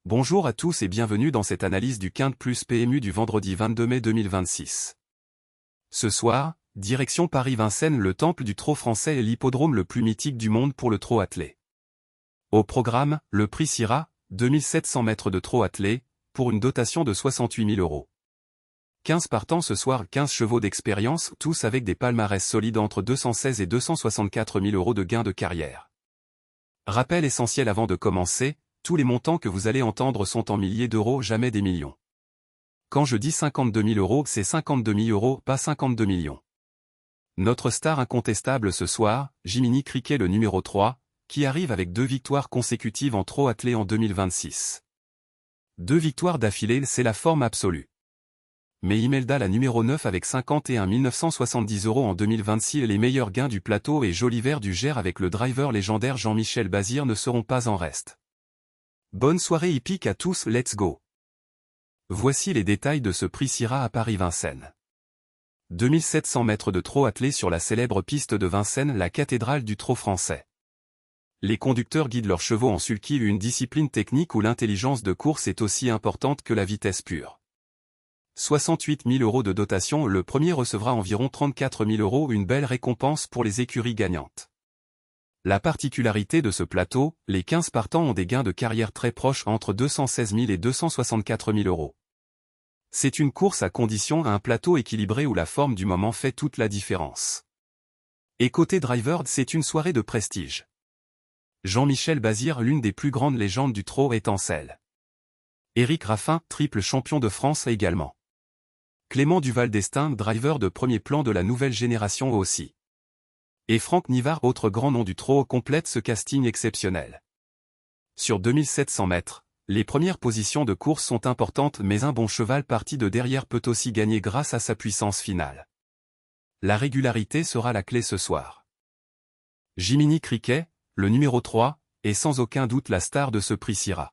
Bonjour à tous et bienvenue dans cette analyse du Quinte Plus PMU du vendredi 22 mai 2026. Ce soir, direction Paris-Vincennes, le temple du trot français et l'hippodrome le plus mythique du monde pour le trot attelé. Au programme, le prix Syrah, 2700 mètres de trot attelé, pour une dotation de 68 000 €. 15 partants ce soir, 15 chevaux d'expérience, tous avec des palmarès solides entre 216 et 264 000 € de gains de carrière. Rappel essentiel avant de commencer, tous les montants que vous allez entendre sont en milliers d'euros, jamais des millions. Quand je dis 52 000 €, c'est 52 000 €, pas 52 millions. Notre star incontestable ce soir, Jiminy Cricket le numéro 3, qui arrive avec 2 victoires consécutives en trot attelé en 2026. 2 victoires d'affilée, c'est la forme absolue. Mais Imelda la numéro 9 avec 51 970 € en 2026 et les meilleurs gains du plateau et Joliver du Gers avec le driver légendaire Jean-Michel Bazir ne seront pas en reste. Bonne soirée hippique à tous, let's go. Voici les détails de ce prix Syrah à Paris-Vincennes. 2700 mètres de trot attelé sur la célèbre piste de Vincennes, la cathédrale du trot français. Les conducteurs guident leurs chevaux en sulky, une discipline technique où l'intelligence de course est aussi importante que la vitesse pure. 68 000 € de dotation, le premier recevra environ 34 000 €, une belle récompense pour les écuries gagnantes. La particularité de ce plateau, les 15 partants ont des gains de carrière très proches entre 216 000 et 264 000 €. C'est une course à condition à un plateau équilibré où la forme du moment fait toute la différence. Et côté driver, c'est une soirée de prestige. Jean-Michel Bazir, l'une des plus grandes légendes du trot, est en selle. Éric Raffin, triple champion de France également. Clément Duval d'Estaing, driver de premier plan de la nouvelle génération aussi. Et Franck Nivard, autre grand nom du trot, complète ce casting exceptionnel. Sur 2700 mètres, les premières positions de course sont importantes, mais un bon cheval parti de derrière peut aussi gagner grâce à sa puissance finale. La régularité sera la clé ce soir. Jiminy Cricket, le numéro 3, est sans aucun doute la star de ce prix Syrah.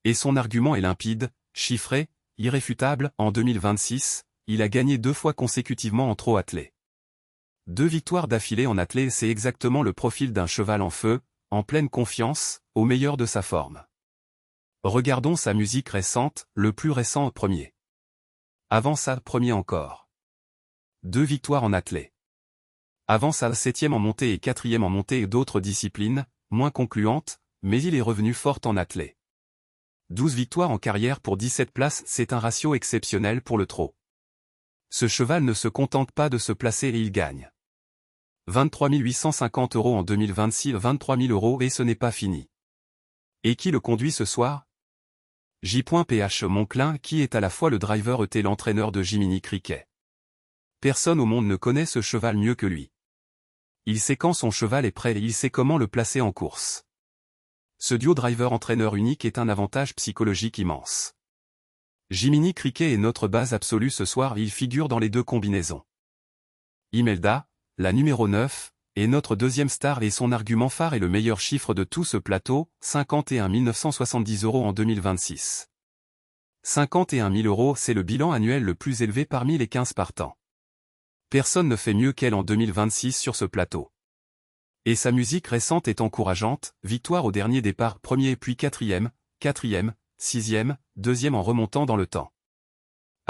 Et son argument est limpide, chiffré, irréfutable. En 2026, il a gagné 2 fois consécutivement en trot attelé. 2 victoires d'affilée en attelé, c'est exactement le profil d'un cheval en feu, en pleine confiance, au meilleur de sa forme. Regardons sa musique récente, le plus récent premier. Avant ça, premier encore. 2 victoires en attelé. Avant ça, 7e en montée et 4e en montée et d'autres disciplines, moins concluantes, mais il est revenu fort en attelé. 12 victoires en carrière pour 17 places, c'est un ratio exceptionnel pour le trot. Ce cheval ne se contente pas de se placer et il gagne. 23 850 € en 2026, 23 000 € et ce n'est pas fini. Et qui le conduit ce soir? J.Ph Monclin, qui est à la fois le driver et l'entraîneur de Jiminy Cricket. Personne au monde ne connaît ce cheval mieux que lui. Il sait quand son cheval est prêt et il sait comment le placer en course. Ce duo driver-entraîneur unique est un avantage psychologique immense. Jiminy Cricket est notre base absolue ce soir, il figure dans les 2 combinaisons. Imelda, la numéro 9, est notre deuxième star et son argument phare est le meilleur chiffre de tout ce plateau, 51 970 € en 2026. 51 000 €, c'est le bilan annuel le plus élevé parmi les 15 partants. Personne ne fait mieux qu'elle en 2026 sur ce plateau. Et sa musique récente est encourageante, victoire au dernier départ, premier puis 4e, 4e, 6e, 2e en remontant dans le temps.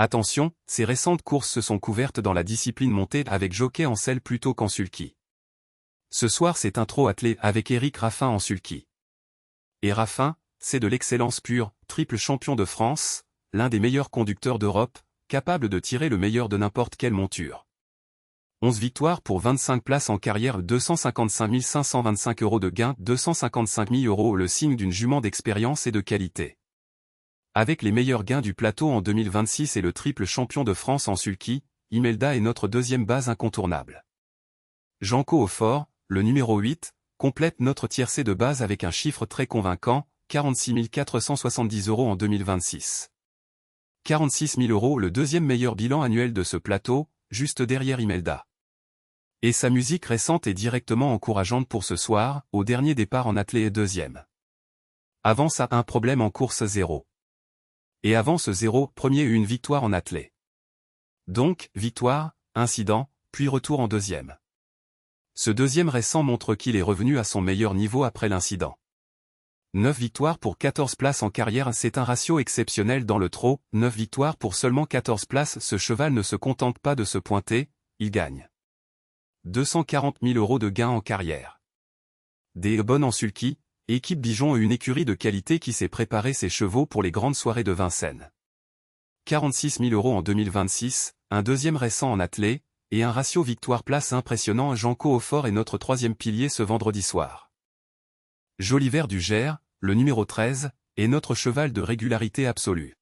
Attention, ces récentes courses se sont couvertes dans la discipline montée avec jockey en selle plutôt qu'en sulky. Ce soir c'est un trot attelé avec Éric Raffin en sulky. Et Raffin, c'est de l'excellence pure, triple champion de France, l'un des meilleurs conducteurs d'Europe, capable de tirer le meilleur de n'importe quelle monture. 11 victoires pour 25 places en carrière, 255 525 € de gains, 255 000 €, le signe d'une jument d'expérience et de qualité. Avec les meilleurs gains du plateau en 2026 et le triple champion de France en sulky, Imelda est notre deuxième base incontournable. Janco Aufort, le numéro 8, complète notre tiercé de base avec un chiffre très convaincant, 46 470 € en 2026. 46 000 €, le deuxième meilleur bilan annuel de ce plateau, juste derrière Imelda. Et sa musique récente est directement encourageante pour ce soir, au dernier départ en attelé et 2e. Avant ça, un problème en course 0. Et avant ce 0, premier une victoire en attelé. Donc, victoire, incident, puis retour en 2e. Ce deuxième récent montre qu'il est revenu à son meilleur niveau après l'incident. 9 victoires pour 14 places en carrière, c'est un ratio exceptionnel dans le trot, 9 victoires pour seulement 14 places, ce cheval ne se contente pas de se pointer, il gagne 240 000 € de gains en carrière. Des bonnes en sulky, équipe Bijon, une écurie de qualité qui sait préparer ses chevaux pour les grandes soirées de Vincennes. 46 000 € en 2026, un deuxième récent en attelé, et un ratio victoire-place impressionnant. Janco Aufort est notre troisième pilier ce vendredi soir. Joliver du Gers, le numéro 13, est notre cheval de régularité absolue.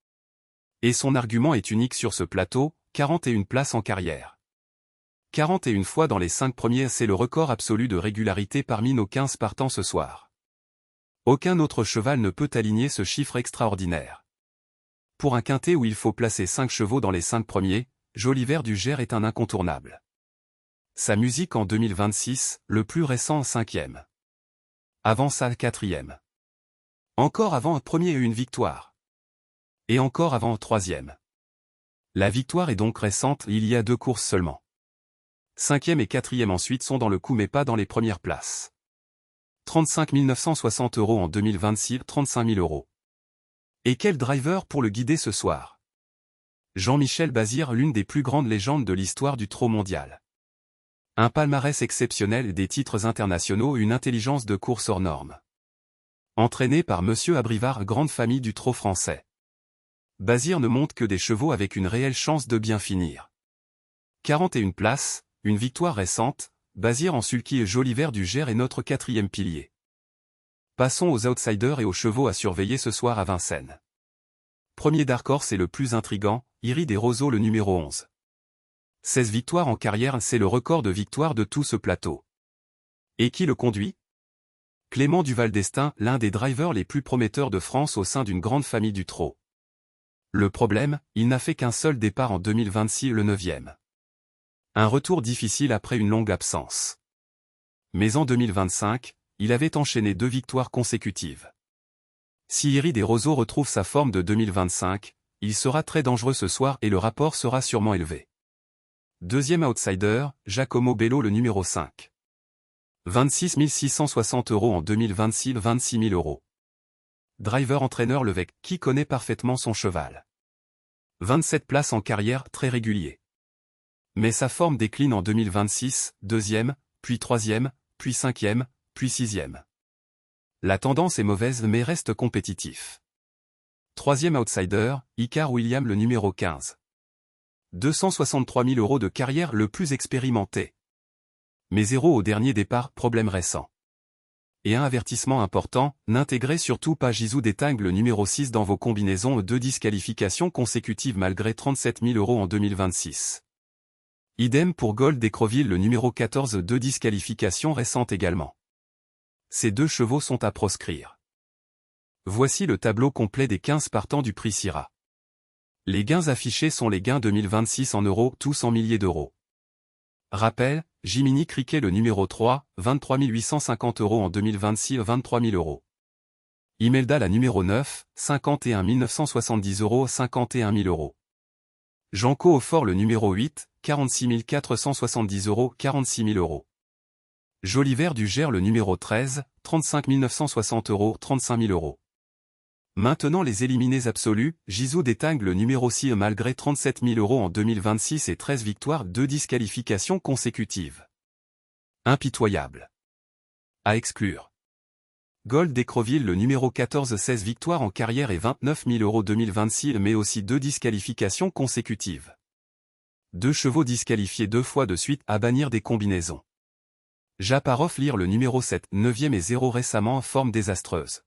Et son argument est unique sur ce plateau, 41 places en carrière. 41 fois dans les 5 premiers, c'est le record absolu de régularité parmi nos 15 partants ce soir. Aucun autre cheval ne peut aligner ce chiffre extraordinaire. Pour un quintet où il faut placer 5 chevaux dans les 5 premiers, Joliver du Gers est un incontournable. Sa musique en 2026, le plus récent en 5e. Avant ça 4e. Encore avant un premier et une victoire. Et encore avant un 3e. La victoire est donc récente, il y a 2 courses seulement. 5e et 4e ensuite sont dans le coup mais pas dans les premières places. 35 960 € en 2026, 35 000 €. Et quel driver pour le guider ce soir? Jean-Michel Bazir, l'une des plus grandes légendes de l'histoire du trot mondial. Un palmarès exceptionnel, des titres internationaux, une intelligence de course hors norme. Entraîné par Monsieur Abrivard, grande famille du trot français. Bazir ne monte que des chevaux avec une réelle chance de bien finir. 41 places, une victoire récente, Bazir en sulky et Joliver du Gers est notre 4e pilier. Passons aux outsiders et aux chevaux à surveiller ce soir à Vincennes. Premier Dark Horse et le plus intrigant, Iri des Roseaux, le numéro 11. 16 victoires en carrière, c'est le record de victoires de tout ce plateau. Et qui le conduit? Clément Duval d'Estaing, l'un des drivers les plus prometteurs de France au sein d'une grande famille du trot. Le problème, il n'a fait qu'un seul départ en 2026, le 9e. Un retour difficile après une longue absence. Mais en 2025, il avait enchaîné 2 victoires consécutives. Si Iri des Roseaux retrouve sa forme de 2025, il sera très dangereux ce soir et le rapport sera sûrement élevé. Deuxième outsider, Giacomo Bello, le numéro 5. 26 660 € en 2026, 26 000 €. Driver-entraîneur Levesque, qui connaît parfaitement son cheval. 27 places en carrière, très régulier. Mais sa forme décline en 2026, 2e, puis 3e, puis 5e, puis 6e. La tendance est mauvaise mais reste compétitif. Troisième outsider, Icar William, le numéro 15. 263 000 € de carrière, le plus expérimenté. Mais 0 au dernier départ, problème récent. Et un avertissement important, n'intégrez surtout pas Gisou d'Estaing, le numéro 6 dans vos combinaisons, 2 disqualifications consécutives malgré 37 000 € en 2026. Idem pour Gold d'Écreville, le numéro 14, 2 disqualifications récentes également. Ces 2 chevaux sont à proscrire. Voici le tableau complet des 15 partants du prix Syrah. Les gains affichés sont les gains 2026 en euros, tous en milliers d'euros. Rappel, Jiminy Cricket, le numéro 3, 23 850 € en 2026, 23 000 €. Imelda, la numéro 9, 51 970 €, 51 000 €. Janco Aufort, le numéro 8, 46 470 €, 46 000 €. Joliver du Gers, le numéro 13, 35 960 €, 35 000 €. Maintenant les éliminés absolus, Gisou d'Estaing, le numéro 6, malgré 37 000 € en 2026 et 13 victoires, 2 disqualifications consécutives. Impitoyable. À exclure. Gold d'Écreville, le numéro 14, 16 victoires en carrière et 29 000 € 2026 mais aussi 2 disqualifications consécutives. 2 chevaux disqualifiés 2 fois de suite, à bannir des combinaisons. Japarov Lire, le numéro 7, 9e et 0 récemment, forme désastreuse.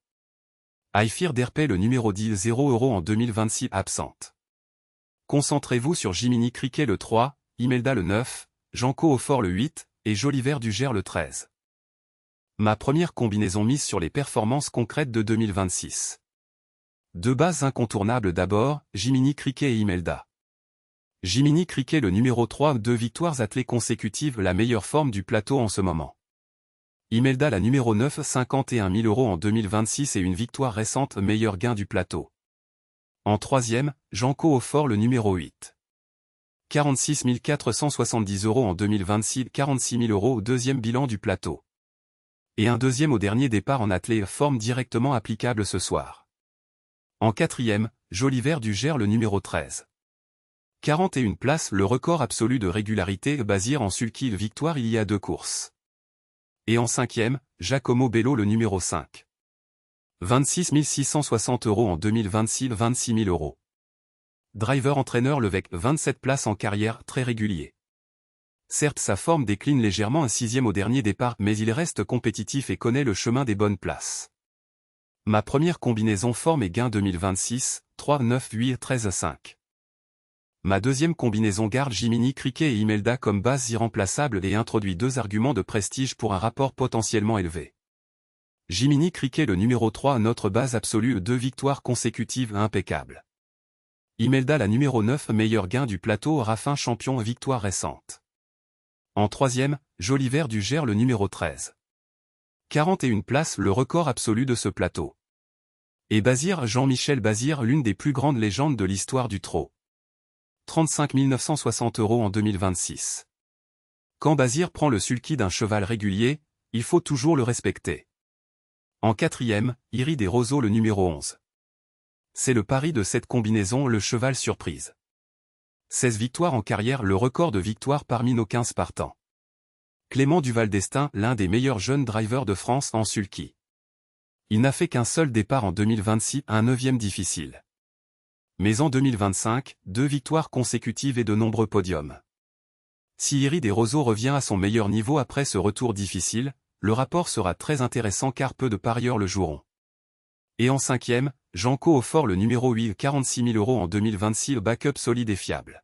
Aifir d'Herpé, le numéro 10, 0 € en 2026, absente. Concentrez-vous sur Jiminy Cricket le 3, Imelda le 9, Janco Aufort le 8, et Joliver du Gers le 13. Ma première combinaison mise sur les performances concrètes de 2026. 2 bases incontournables d'abord, Jiminy Cricket et Imelda. Jiminy Cricket, le numéro 3, 2 victoires attelées consécutives, la meilleure forme du plateau en ce moment. Imelda, la numéro 9, 51 000 € en 2026 et une victoire récente, meilleur gain du plateau. En troisième, Janco Aufort, le numéro 8. 46 470 € en 2026, 46 000 € au deuxième bilan du plateau. Et un deuxième au dernier départ en attelé, forme directement applicable ce soir. En quatrième, Joliver du Gers le numéro 13. 41 places, le record absolu de régularité, Bazir en sulky, victoire il y a 2 courses. Et en cinquième, Giacomo Bello le numéro 5. 26 660 € en 2026, 26 000 €. Driver-entraîneur Levesque, 27 places en carrière, très régulier. Certes, sa forme décline légèrement, un sixième au dernier départ, mais il reste compétitif et connaît le chemin des bonnes places. Ma première combinaison forme et gain 2026, 3, 9, 8, 13, 5. Ma deuxième combinaison garde Jiminy Cricket et Imelda comme bases irremplaçables et introduit 2 arguments de prestige pour un rapport potentiellement élevé. Jiminy Cricket le numéro 3, notre base absolue, 2 victoires consécutives impeccables. Imelda la numéro 9, meilleur gain du plateau, Raffin champion, victoire récente. En troisième, Joliver du Gers le numéro 13. 41 places, le record absolu de ce plateau. Et Bazir, Jean-Michel Bazir, l'une des plus grandes légendes de l'histoire du trot. 35 960 € en 2026. Quand Bazir prend le sulky d'un cheval régulier, il faut toujours le respecter. En quatrième, Iri des Roseaux le numéro 11. C'est le pari de cette combinaison, le cheval surprise. 16 victoires en carrière, le record de victoires parmi nos 15 partants. Clément Duval d'Estaing, l'un des meilleurs jeunes drivers de France en sulky. Il n'a fait qu'un seul départ en 2026, un 9e difficile. Mais en 2025, 2 victoires consécutives et de nombreux podiums. Si Iri des Roseaux revient à son meilleur niveau après ce retour difficile, le rapport sera très intéressant car peu de parieurs le joueront. Et en cinquième, Janco Aufort le numéro 8, 46 000 € en 2026, backup solide et fiable.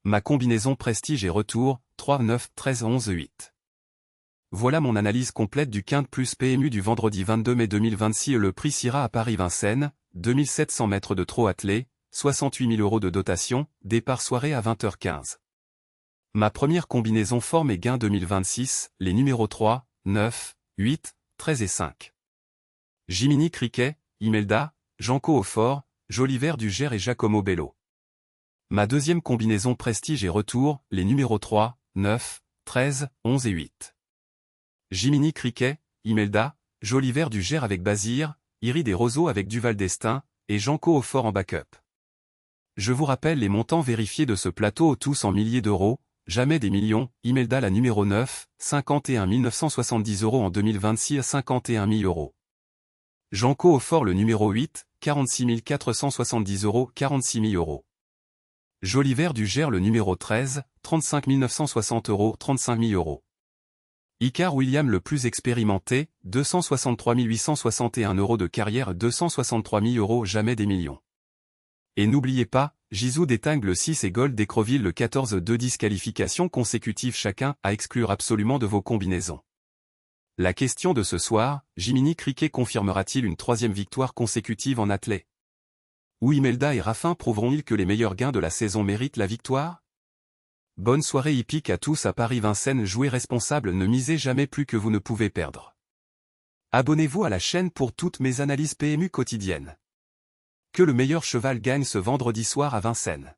Ma combinaison prestige et retour, 3, 9, 13, 11, 8. Voilà mon analyse complète du Quinte plus PMU du vendredi 22 mai 2026. Le prix s'ira à Paris-Vincennes, 2700 mètres de trot attelé, 68 000 € de dotation, départ soirée à 20h15. Ma première combinaison forme et gain 2026, les numéros 3, 9, 8, 13 et 5. Jiminy Cricket, Imelda, Janco Aufort, Joliver du Gers et Giacomo Bello. Ma deuxième combinaison prestige et retour, les numéros 3, 9, 13, 11 et 8. Jiminy Cricket, Imelda, Joliver du Gers avec Bazir, Iri des Roseaux avec Duval d'Estaing, et Janco Aufort en backup. Je vous rappelle les montants vérifiés de ce plateau, tous en milliers d'euros, jamais des millions. Imelda la numéro 9, 51 970 € en 2026 à 51 000 €. Janco Aufort le numéro 8, 46 470 €, 46 000 €. Joliver du Gers le numéro 13, 35 960 €, 35 000 €. Icar William le plus expérimenté, 263 861 € de carrière, 263 000 €, jamais des millions. Et n'oubliez pas, Gizou d'Estaing le 6 et Gold d'Écreville le 14, 2 disqualifications consécutives chacun, à exclure absolument de vos combinaisons. La question de ce soir, Jiminy Cricket confirmera-t-il une 3e victoire consécutive en attelé? Ou Imelda et Raffin prouveront-ils que les meilleurs gains de la saison méritent la victoire? Bonne soirée hippique à tous à Paris-Vincennes. Jouez responsable, ne misez jamais plus que vous ne pouvez perdre. Abonnez-vous à la chaîne pour toutes mes analyses PMU quotidiennes. Que le meilleur cheval gagne ce vendredi soir à Vincennes.